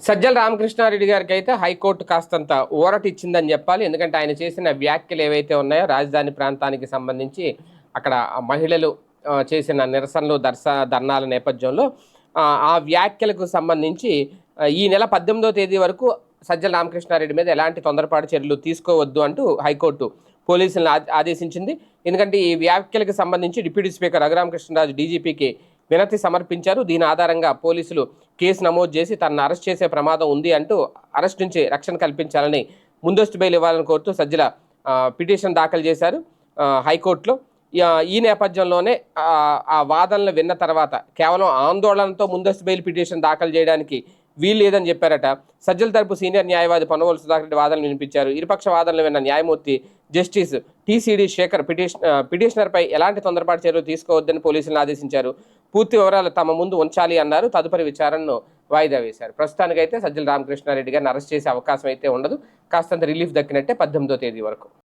సజ్జల రామకృష్ణారెడ్డి గారికి అయితే హైకోర్టు కాస్తంత ఊరట ఇచ్చిందని చెప్పాలి. ఎందుకంటే ఆయన చేసిన వ్యాఖ్యలు ఏవైతే ఉన్నాయో రాజధాని ప్రాంతానికి సంబంధించి అక్కడ మహిళలు చేసిన నిరసనలు ధర్నాల నేపథ్యంలో ఆ వ్యాఖ్యలకు సంబంధించి ఈ నెల 18వ తేదీ వరకు సజ్జల రామకృష్ణారెడ్డి మీద ఎలాంటి తొందరపాటు చర్యలు తీసుకోవద్దు అంటూ హైకోర్టు పోలీసులను ఆదేశించింది. ఎందుకంటే ఈ వ్యాఖ్యలకు సంబంధించి డిప్యూటీ స్పీకర్ రఘురామకృష్ణరాజు డీజీపీకి వినతి సమర్పించారు. దీని ఆధారంగా పోలీసులు కేసు నమోదు చేసి తనను అరెస్ట్ చేసే ప్రమాదం ఉంది అంటూ అరెస్ట్ నుంచి రక్షణ కల్పించాలని ముందస్తు బెయిల్ ఇవ్వాలని కోరుతూ సజ్జల పిటిషన్ దాఖలు చేశారు హైకోర్టులో. ఈ నేపథ్యంలోనే ఆ వాదనలు విన్న తర్వాత కేవలం ఆందోళనతో ముందస్తు బెయిల్ పిటిషన్ దాఖలు చేయడానికి వీలు లేదని చెప్పారట. సజ్జల తరపు సీనియర్ న్యాయవాది పొన్నవోలు సుధాకర్ రెడ్డి వాదనలు వినిపించారు. ఇరుపక్ష వాదనలు విన్న న్యాయమూర్తి జస్టిస్ టీసీడీ శేఖర్ పిటిషనర్పై ఎలాంటి తొందరపాటు చర్యలు తీసుకోవద్దని పోలీసులను ఆదేశించారు. పూర్తి వివరాలు తమ ముందు ఉంచాలి అన్నారు. తదుపరి విచారణను వాయిదా వేశారు. ప్రస్తుతానికైతే సజ్జల రామకృష్ణారెడ్డి గారిని అరెస్ట్ చేసే అవకాశం అయితే ఉండదు. కాస్తంత రిలీఫ్ దక్కినట్టే 18వ తేదీ వరకు.